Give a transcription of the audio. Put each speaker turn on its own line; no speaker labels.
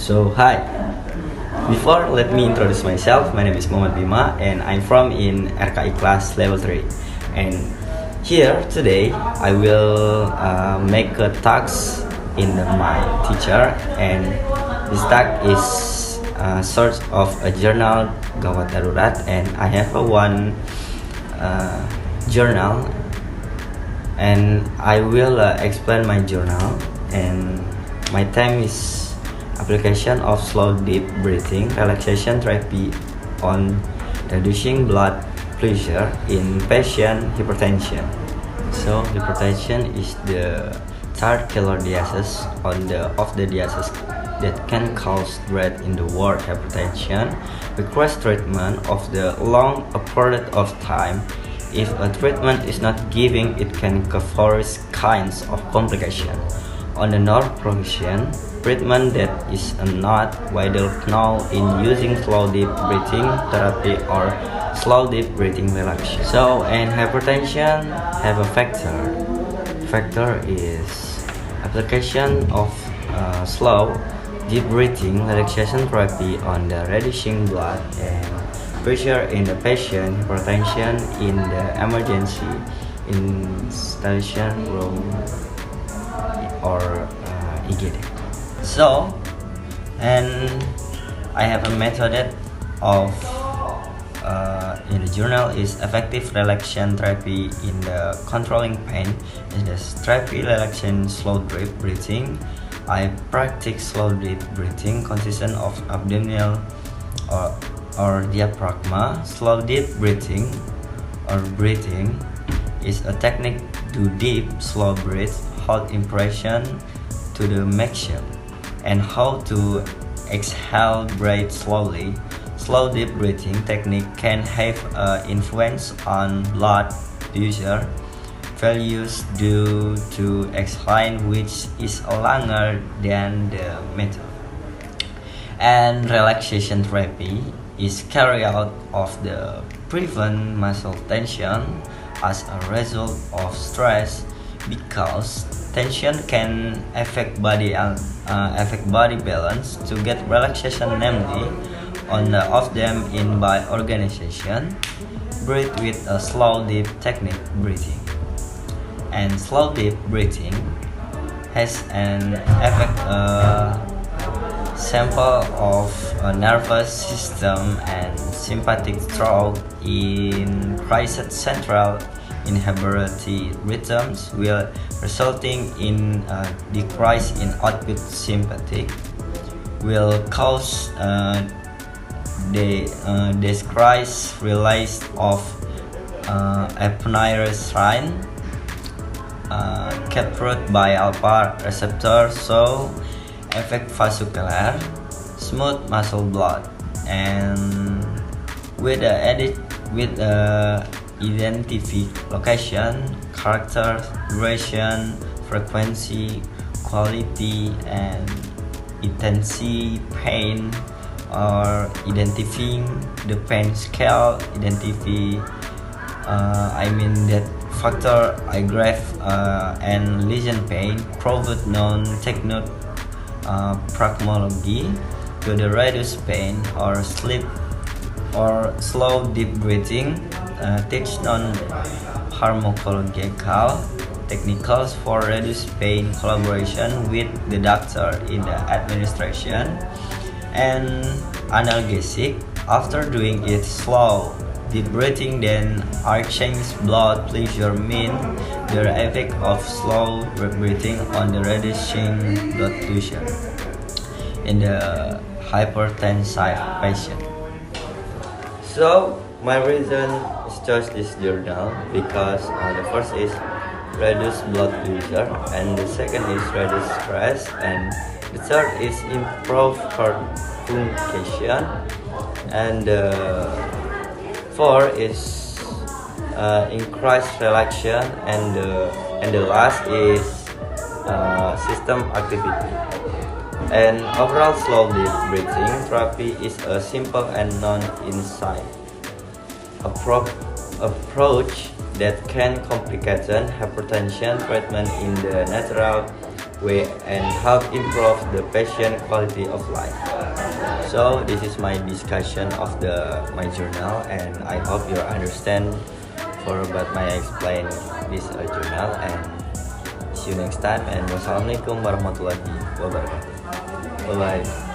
Hi. Before, let me introduce myself. My name is Muhammad Bima, and I'm from in RKI class level 3. And here today, I will make a task in my teacher, and this task is sort of a journal gawat darurat, and I have one journal, and I will explain my journal. And my time is application of slow deep breathing relaxation therapy on reducing blood pressure in patient hypertension. So hypertension is the third killer disease of the disease that can cause death in the world. Hypertension requires treatment of the long a period of time. If a treatment is not given, it can cause kinds of complications. On the non-provision treatment that is not widely known in using slow deep breathing therapy or slow deep breathing relaxation. So, and hypertension have a factor. Factor is application of slow deep breathing relaxation therapy on the reducing blood and pressure in the patient hypertension in the emergency installation room or IGD. So, and I have a method of in the journal is effective relaxation therapy in the controlling pain. In the therapy relaxation slow deep breathing, I practice slow deep breathing consistent of abdominal or diaphragm. Slow deep breathing or breathing is a technique to deep slow breathe, hold impression to the maximum, and how to exhale breathe slowly. Slow deep breathing technique can have influence on blood pressure values due to exhale, which is longer than the method. And relaxation therapy is carried out of the prevent muscle tension as a result of stress, because tension can affect body balance. To get relaxation, namely on of them in by organization, breathe with a slow deep technique breathing. And slow deep breathing has an effect sample of a nervous system and sympathetic throat in crisis central inhibitory rhythms, will resulting in a decrease in output sympathetic, will cause the decrease release of epinephrine captured by alpha receptor, so affect vascular smooth muscle blood. And with the identify location, character, duration, frequency, quality, and intensity pain, or identifying the pain scale, that factor I graph and lesion pain, provide known technique pragmology to the reduce pain or sleep or slow deep breathing, teach non-pharmacological techniques for reduce pain, collaboration with the doctor in the administration, and analgesic. After doing it slow deep breathing, then exchange blood pressure mean the effect of slow breathing on the reducing blood pressure in the hypertensive patient. So my reason is choose this journal because the first is reduce blood pressure, and the second is reduce stress, and the third is improve heart function, and four is increase relaxation, and the last is system activity. And overall slow deep breathing therapy is a simple and non-invasive approach that can complicate hypertension treatment in the natural way and help improve the patient quality of life. So this is my discussion of my journal, and I hope you understand for about my explain this journal, and see you next time, and wassalamualaikum warahmatullahi wabarakatuh. Bye bye.